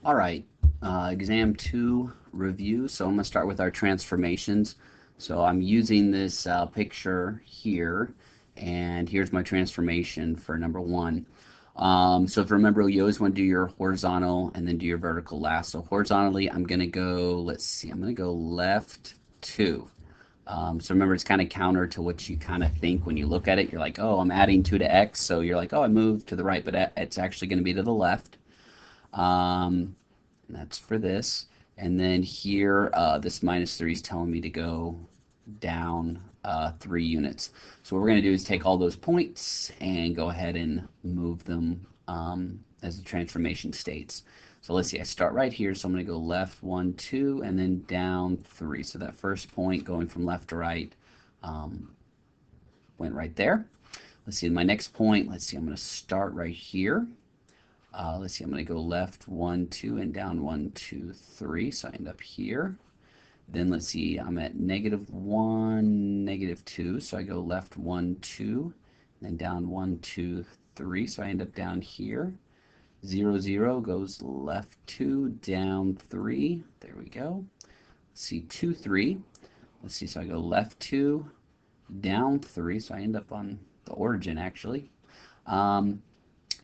All right, exam 2 review. So I'm going to start with our transformations. So I'm using this picture here, and here's my transformation for number 1. So if you remember, you always want to do your horizontal and then do your vertical last. So horizontally, I'm going to go, let's see, I'm going to go left 2. So remember, it's kind of counter to what you kind of think when you look at it. You're like, oh, I'm adding 2 to x, so you're like, oh, I moved to the right, but it's actually going to be to the left. That's for this. And then here, this -3 is telling me to go down 3 units. So what we're going to do is take all those points and go ahead and move them as the transformation states. So let's see, I start right here, so I'm going to go left 1, 2, and then down 3. So that first point going from left to right went right there. Let's see, my next point, let's see, I'm going to start right here. Let's see, I'm going to go left 1, 2, and down 1, 2, 3. So I end up here. Then let's see, I'm at -1, -2. So I go left 1, 2, and then down 1, 2, 3. So I end up down here. 0, 0 goes left 2, down 3. There we go. Let's see, 2, 3. Let's see, so I go left 2, down 3. So I end up on the origin actually.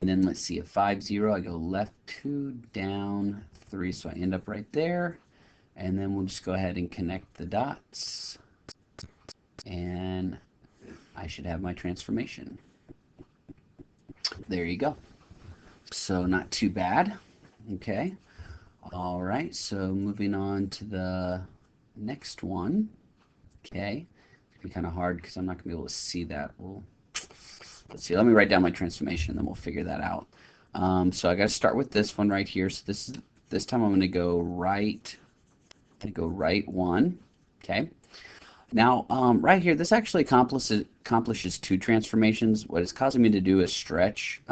And then let's see, at 5, 0, I go left 2, down 3, so I end up right there. And then we'll just go ahead and connect the dots. And I should have my transformation. There you go. So not too bad. Okay. All right, so moving on to the next one. Okay. It's going to be kind of hard because I'm not going to be able to see that. Let's see, let me write down my transformation, then we'll figure that out. So I got to start with this one right here. So this time I'm going to go right. I'm going to go right 1. Okay. Now, right here, this actually accomplishes 2 transformations. What it's causing me to do is stretch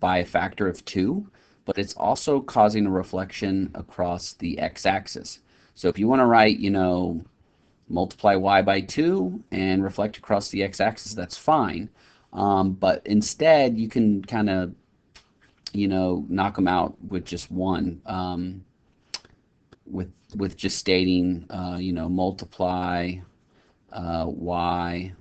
by a factor of 2, but it's also causing a reflection across the x-axis. So if you want to write, multiply y by 2 and reflect across the x-axis, that's fine. But instead, you can kind of, knock them out with just 1. With just stating, multiply y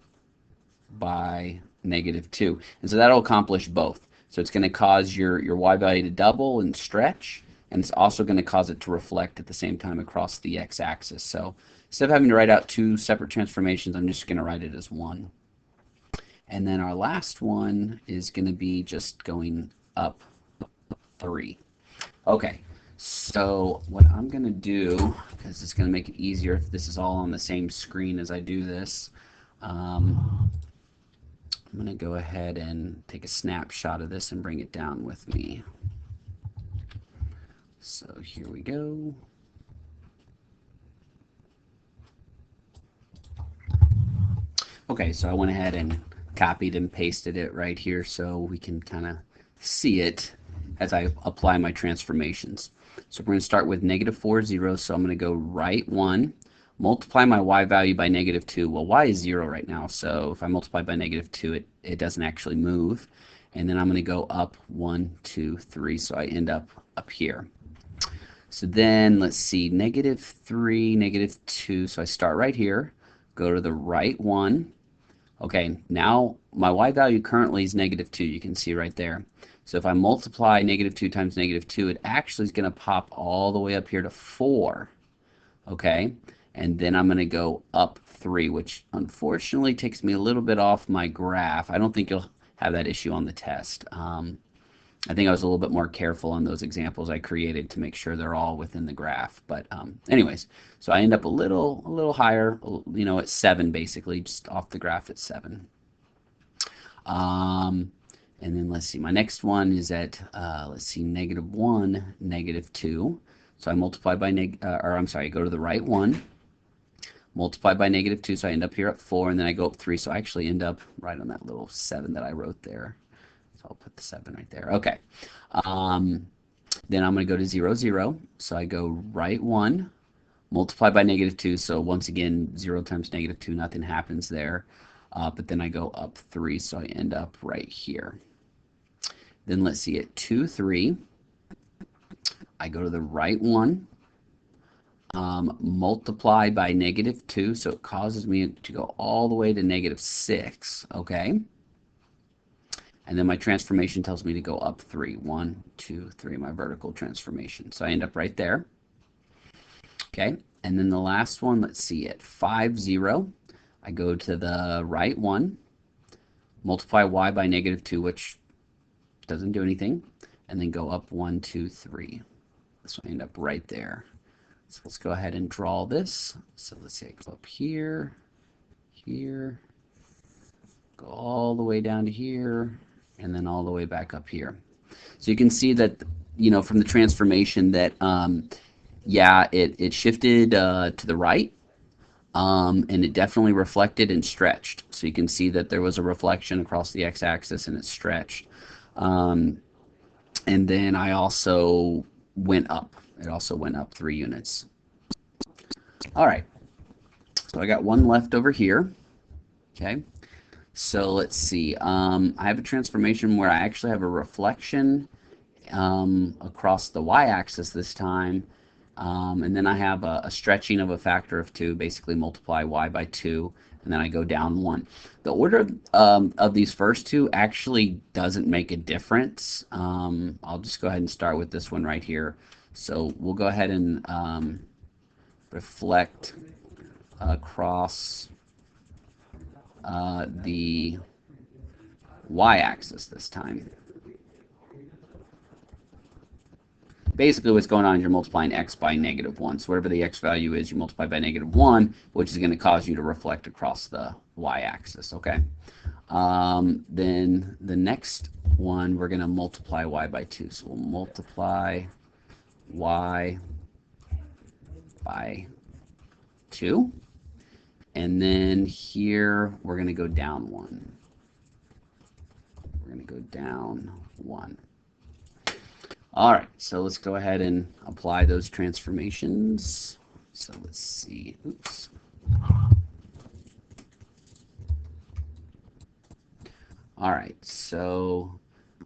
by -2. And so that'll accomplish both. So it's going to cause your y value to double and stretch, and it's also going to cause it to reflect at the same time across the x-axis. So instead of having to write out 2 separate transformations, I'm just going to write it as 1. And then our last one is going to be just going up 3. Okay, so what I'm going to do, because it's going to make it easier if this is all on the same screen as I do this, I'm going to go ahead and take a snapshot of this and bring it down with me. So here we go. Okay, so I went ahead and copied and pasted it right here so we can kind of see it as I apply my transformations. So we're going to start with -4, 0. So I'm going to go right 1, multiply my y value by -2. Well, y is 0 right now, so if I multiply by -2, it doesn't actually move. And then I'm going to go up 1, 2, 3, so I end up here. So then let's see, -3, -2. So I start right here, go to the right 1. Okay, now my y value currently is -2. You can see right there. So if I multiply -2 times -2, it actually is going to pop all the way up here to 4. Okay, and then I'm going to go up 3, which unfortunately takes me a little bit off my graph. I don't think you'll have that issue on the test. I think I was a little bit more careful on those examples I created to make sure they're all within the graph. But anyways, so I end up a little higher, at 7 basically, just off the graph at 7. And then let's see, my next one is at, let's see, -1, -2. So I multiply by, I go to the right 1, multiply by -2, so I end up here at 4, and then I go up 3, so I actually end up right on that little 7 that I wrote there. So I'll put the 7 right there. Okay. Then I'm going to go to 0, 0. So I go right 1, multiply by -2. So once again, 0 times -2, nothing happens there. But then I go up 3, so I end up right here. Then let's see, at 2, 3. I go to the right one, multiply by -2, so it causes me to go all the way to -6, okay? And then my transformation tells me to go up 3. 1, 2, 3, my vertical transformation. So I end up right there, okay? And then the last one, let's see, at 5, 0, I go to the right one, multiply y by -2, which doesn't do anything, and then go up 1, 2, 3. So I end up right there. So let's go ahead and draw this. So let's say I go up here, here, go all the way down to here, and then all the way back up here. So you can see that, you know, from the transformation that, yeah, it shifted to the right, and it definitely reflected and stretched. So you can see that there was a reflection across the x-axis and it stretched. And then I also went up. It also went up 3 units. All right. So I got one left over here. Okay. So let's see. I have a transformation where I actually have a reflection across the y-axis this time. And then I have a stretching of a factor of 2, basically multiply y by 2, and then I go down 1. The order of these first two actually doesn't make a difference. I'll just go ahead and start with this one right here. So we'll go ahead and reflect across the y-axis this time. Basically what's going on is you're multiplying x by -1. So whatever the x value is, you multiply by -1, which is going to cause you to reflect across the y-axis, okay? Then the next one, we're going to multiply y by 2. So we'll multiply y by 2. And then here, we're going to go down 1. We're going to go down 1. All right, so let's go ahead and apply those transformations. So let's see. Oops. All right, so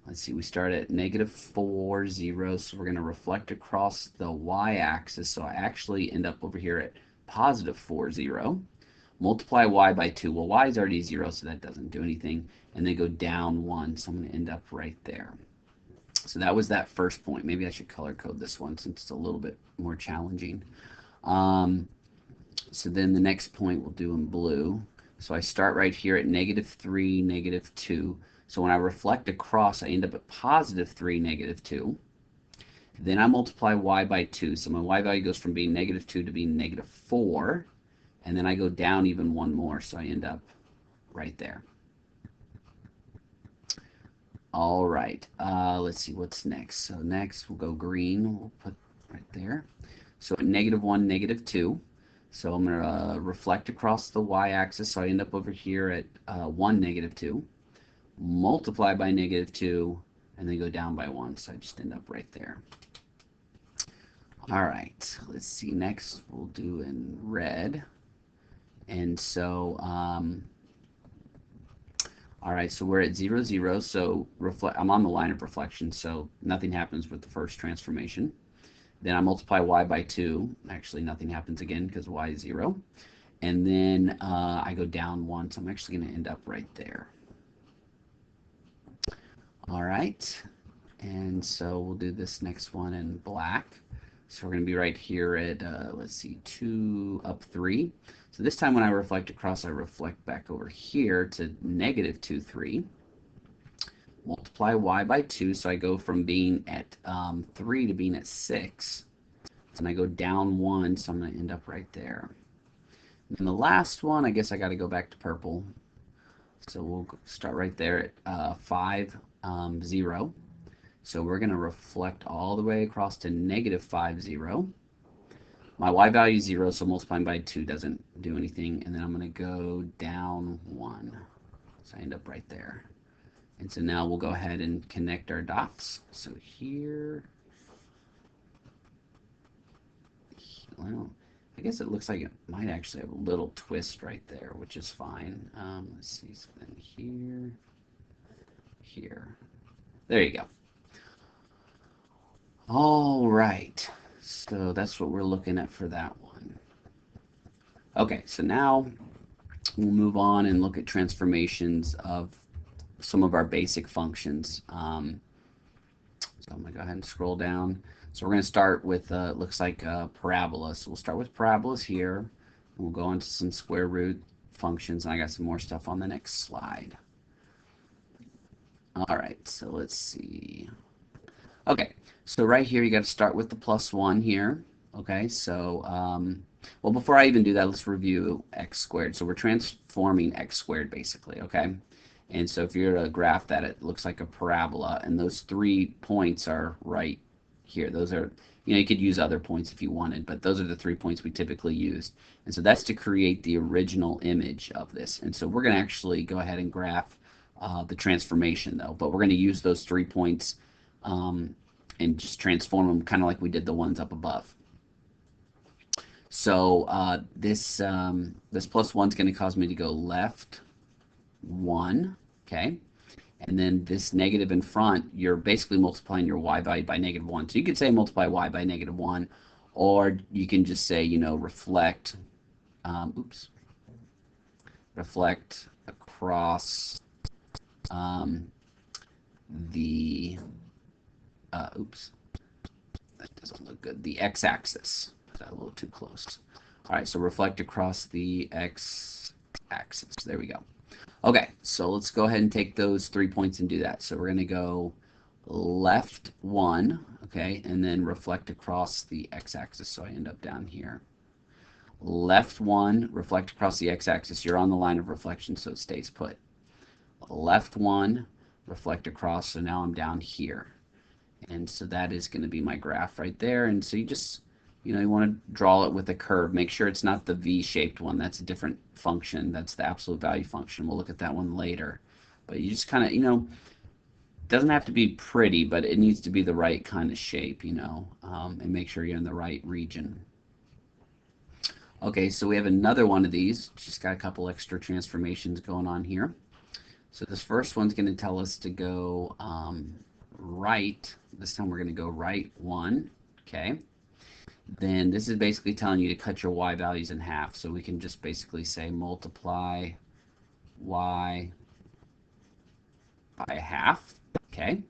let's see. We start at -4, 0. So we're going to reflect across the y-axis. So I actually end up over here at +4, 0. Multiply y by 2. Well, y is already 0, so that doesn't do anything. And then go down 1. So I'm going to end up right there. So that was that first point. Maybe I should color code this one since it's a little bit more challenging. So then the next point we'll do in blue. So I start right here at -3, -2. So when I reflect across, I end up at +3, -2. Then I multiply y by 2. So my y value goes from being -2 to being -4. And then I go down even one more. So I end up right there. All right, let's see what's next. So next we'll go green. We'll put right there. So at -1, -2. So I'm going to reflect across the y-axis. So I end up over here at 1, -2. Multiply by -2, and then go down by 1. So I just end up right there. All right, let's see. Next we'll do in red. And so all right, so we're at 0, 0, so I'm on the line of reflection, so nothing happens with the first transformation. Then I multiply y by 2. Actually, nothing happens again because y is 0. And then I go down 1, so I'm actually going to end up right there. All right, and so we'll do this next one in black. So we're going to be right here at, let's see, 2, up 3. So this time when I reflect across, I reflect back over here to -2, 3. Multiply y by 2, so I go from being at 3 to being at 6. And I go down 1, so I'm going to end up right there. And the last one, I guess I got to go back to purple. So we'll start right there at 5, 0. So we're going to reflect all the way across to -5, 0. My y value is 0, so multiplying by 2 doesn't do anything. And then I'm going to go down 1. So I end up right there. And so now we'll go ahead and connect our dots. So here, well, I guess it looks like it might actually have a little twist right there, which is fine. Let's see, so then here. There you go. All right, so that's what we're looking at for that one. Okay, so now we'll move on and look at transformations of some of our basic functions. So I'm going to go ahead and scroll down. So we're going to start with, looks like parabola. So we'll start with parabolas here. We'll go into some square root functions, and I got some more stuff on the next slide. All right, so let's see. Okay, so right here you got to start with the +1 here. Okay, so well, before I even do that, let's review x squared. So we're transforming x squared basically. Okay, and so if you're to graph that, it looks like a parabola, and those 3 points are right here. Those are, you could use other points if you wanted, but those are the 3 points we typically use. And so that's to create the original image of this. And so we're going to actually go ahead and graph the transformation though, but we're going to use those 3 points and just transform them kind of like we did the ones up above. So this +1 is going to cause me to go left 1, okay? And then this negative in front, you're basically multiplying your y value by -1. So you could say multiply y by -1, or you can just say, reflect, reflect across the, that doesn't look good, the x-axis. Is that a little too close? All right, so reflect across the x-axis. There we go. Okay, so let's go ahead and take those 3 points and do that. So we're going to go left 1, okay, and then reflect across the x-axis. So I end up down here. Left 1, reflect across the x-axis. You're on the line of reflection, so it stays put. Left 1, reflect across, so now I'm down here. And so that is going to be my graph right there. And so you just, you want to draw it with a curve. Make sure it's not the V-shaped one. That's a different function. That's the absolute value function. We'll look at that one later. But you just kind of, it doesn't have to be pretty, but it needs to be the right kind of shape, and make sure you're in the right region. Okay, so we have another one of these. Just got a couple extra transformations going on here. So this first one's going to tell us to go right. This time we're going to go right 1, okay? Then this is basically telling you to cut your y values in half. So we can just basically say multiply y by half, okay?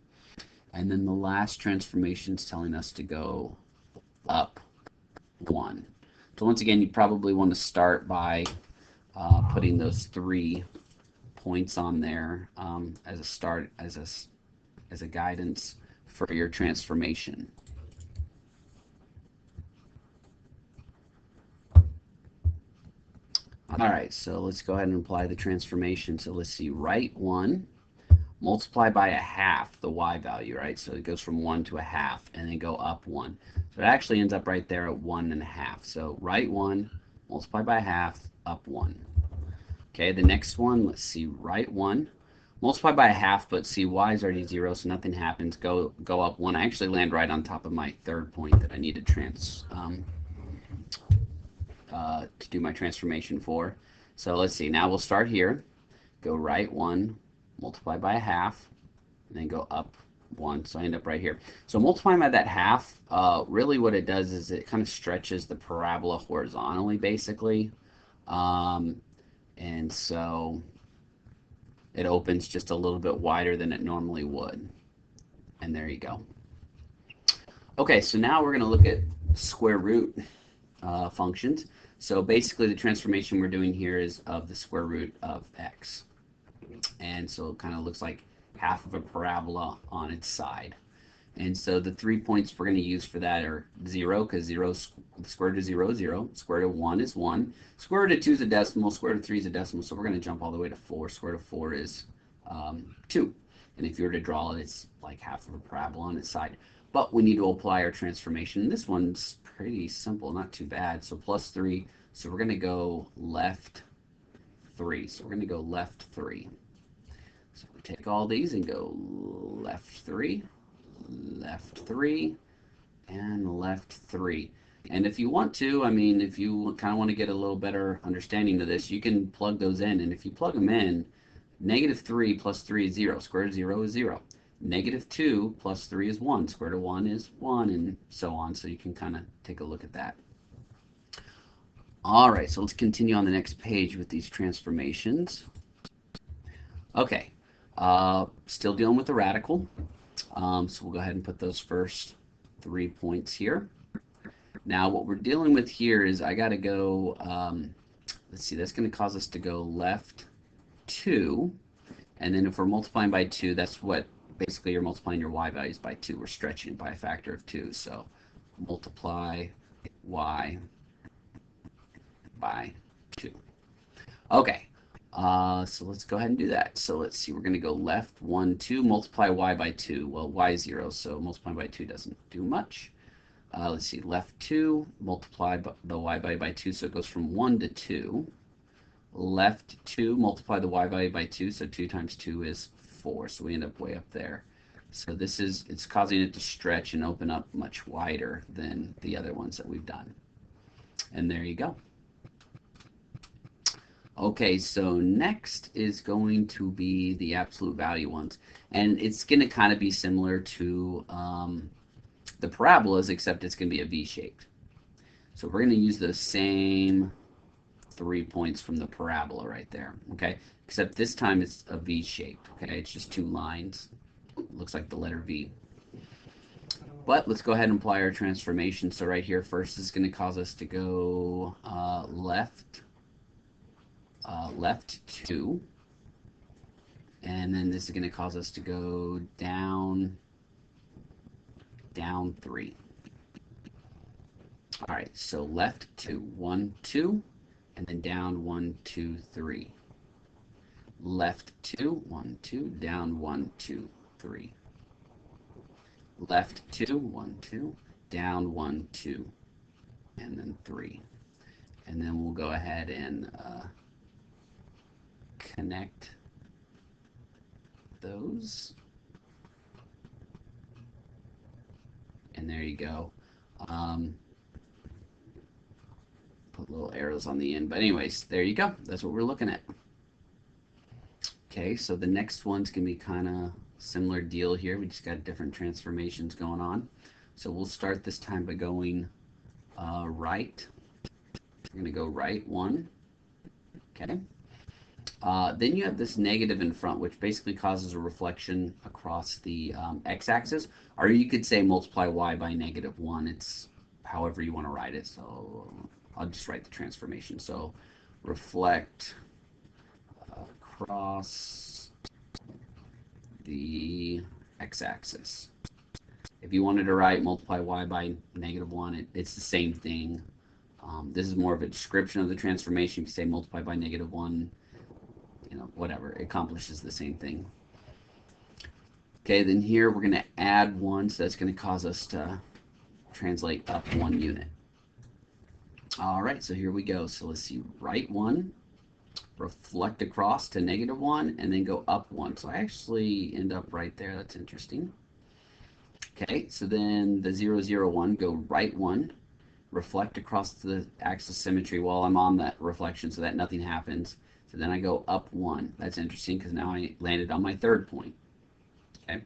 And then the last transformation is telling us to go up 1. So once again, you probably want to start by putting those 3 points on there as a start, as a guidance for your transformation. All right, so let's go ahead and apply the transformation. So let's see, right 1, multiply by a half the y value, right? So it goes from 1 to a half, and then go up 1. So it actually ends up right there at 1.5. So right 1, multiply by a half, up 1. Okay, the next one, let's see, right 1, multiply by a half, but see, y is already 0, so nothing happens. Go up 1. I actually land right on top of my third point that I need to do my transformation for. So let's see, now we'll start here. Go right 1, multiply by a half, and then go up 1. So I end up right here. So multiplying by that half, really what it does is it kind of stretches the parabola horizontally, basically. And so it opens just a little bit wider than it normally would. And there you go. Okay, so now we're going to look at square root functions. So basically the transformation we're doing here is of the square root of x. And so it kind of looks like half of a parabola on its side. And so the 3 points we're going to use for that are 0, because 0, square root of 0 is 0, square root of 1 is 1, square root of 2 is a decimal, square root of 3 is a decimal, so we're going to jump all the way to 4. Square root of 4 is 2. And if you were to draw it, it's like half of a parabola on its side. But we need to apply our transformation. This one's pretty simple, not too bad. So plus 3, so we're going to go left 3. So we're going to go left 3. So we take all these and go left 3, left 3, and left 3. And if you want to, I mean, if you kind of want to get a little better understanding of this, you can plug those in. And if you plug them in, -3 plus 3 is 0. Square root of 0 is 0. -2 plus 3 is 1. Square root of 1 is 1, and so on. So you can kind of take a look at that. All right, so let's continue on the next page with these transformations. Okay, still dealing with the radical. So we'll go ahead and put those first 3 points here. Now what we're dealing with here is I got to go, let's see, that's going to cause us to go left 2. And then if we're multiplying by 2, that's what basically you're multiplying your y values by 2. We're stretching it by a factor of 2. So multiply y by 2. Okay, so let's go ahead and do that. So let's see, we're going to go left 1, 2, multiply y by 2. Well, y is 0, so multiplying by 2 doesn't do much. Let's see, left 2, multiply the y value by 2, so it goes from 1 to 2. Left 2, multiply the y value by 2, so 2 times 2 is 4, so we end up way up there. So this is, it's causing it to stretch and open up much wider than the other ones that we've done. And there you go. Okay, so next is going to be the absolute value ones. And it's going to kind of be similar to the parabolas, except it's going to be a V-shaped. So we're going to use the same 3 points from the parabola right there, okay? Except this time it's a V-shaped, okay? It's just 2 lines. It looks like the letter V. But let's go ahead and apply our transformation. So right here, first is going to cause us to go left 2. And then this is going to cause us to go down 3. All right, so left 2, 1, 2, and then down 1, 2, 3. Left 2, 1, 2, down 1, 2, 3. Left 2, 1, 2, down 1, 2, and then 3. And then we'll go ahead and connect those. And there you go. Put little arrows on the end. But anyways, there you go. That's what we're looking at. Okay, so the next one's going to be kind of similar deal here. We just got different transformations going on. So we'll start this time by going right. We're going to go right 1. Okay. Then you have this negative in front, which basically causes a reflection across the x-axis. Or you could say multiply y by -1. It's however you want to write it. So I'll just write the transformation. So reflect across the x-axis. If you wanted to write multiply y by -1, it's the same thing. This is more of a description of the transformation. You can say multiply by -1, you know, whatever. It accomplishes the same thing. Okay, then here we're going to add 1, so that's going to cause us to translate up 1 unit. All right, so here we go. So let's see, right 1, reflect across to -1, and then go up 1. So I actually end up right there. That's interesting. Okay, so then the 0, 0, 1, go right 1, reflect across the axis symmetry while I'm on that reflection so that nothing happens. So then I go up 1. That's interesting because now I landed on my 3rd point. Okay,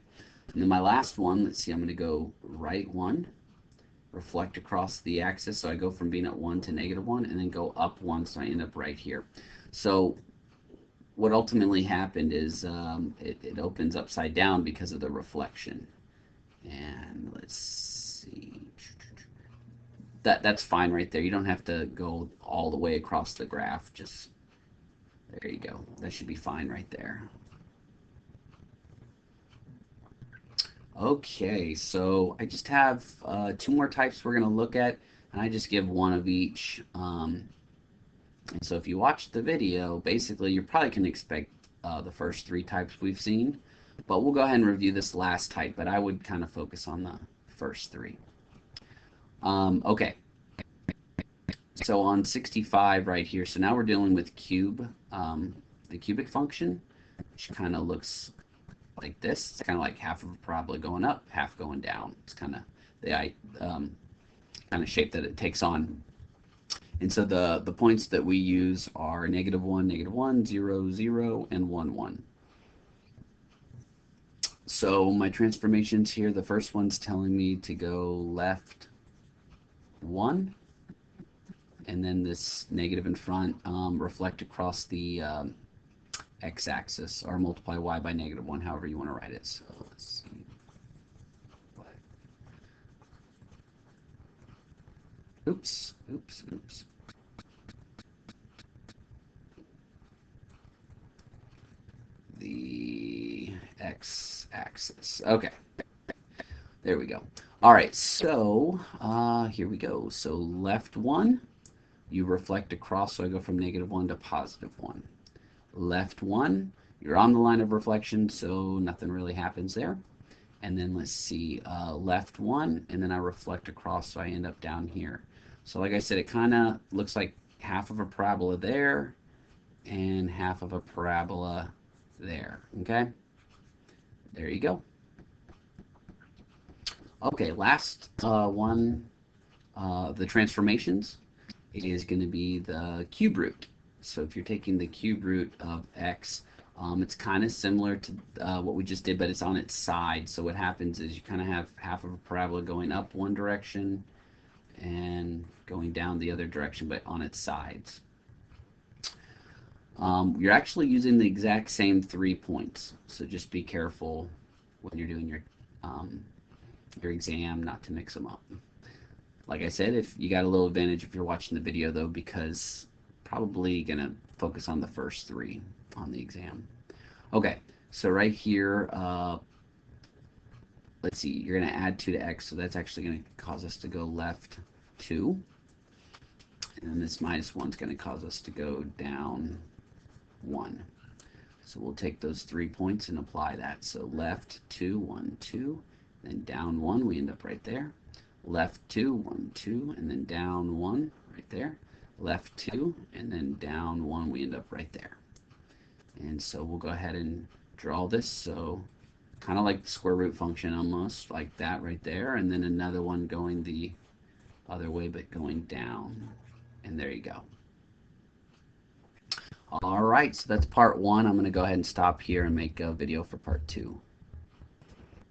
and then my last one, let's see, I'm going to go right 1, reflect across the axis, so I go from being at 1 to -1, and then go up 1, so I end up right here. So what ultimately happened is it opens upside down because of the reflection. And let's see, that's fine right there. You don't have to go all the way across the graph. Just there you go. That should be fine right there. Okay, so I just have 2 more types we're going to look at, and I just give 1 of each. And so if you watch the video, basically you probably can expect the first 3 types we've seen, but we'll go ahead and review this last type, but I would kind of focus on the first 3. Okay, so on 65 right here, so now we're dealing with the cubic function, which kind of looks like this. It's kind of like half of a parabola going up, half going down. It's kind of the kind of shape that it takes on. And so the points that we use are -1, -1, 0, 0, and 1, 1. So my transformations here, the first one's telling me to go left 1, and then this negative in front reflect across the x-axis, or multiply y by -1, however you want to write it. So let's see. Oops. The x-axis. Okay. There we go. All right, so here we go. So left 1, you reflect across, so I go from -1 to +1. Left 1, you're on the line of reflection, so nothing really happens there. And then let's see, left 1, and then I reflect across, so I end up down here. So like I said, it kind of looks like half of a parabola there and half of a parabola there. Okay, there you go. Okay, last one, the transformations is going to be the cube root. So if you're taking the cube root of x, it's kind of similar to what we just did, but it's on its side. So what happens is you kind of have half of a parabola going up one direction and going down the other direction, but on its sides. You're actually using the exact same 3 points, so just be careful when you're doing your exam not to mix them up. Like I said, if you got a little advantage if you're watching the video though, because probably gonna focus on the first 3 on the exam. Okay, so right here, let's see, you're gonna add 2 to x, so that's actually gonna cause us to go left 2. And this -1 is gonna cause us to go down 1. So we'll take those 3 points and apply that. So left 2, 1, 2, then down 1, we end up right there. Left 2, 1, 2, and then down 1 right there. Left 2, and then down 1, we end up right there. And so we'll go ahead and draw this. So kind of like the square root function, almost like that right there. And then another one going the other way, but going down. And there you go. All right, so that's part 1. I'm going to go ahead and stop here and make a video for part 2.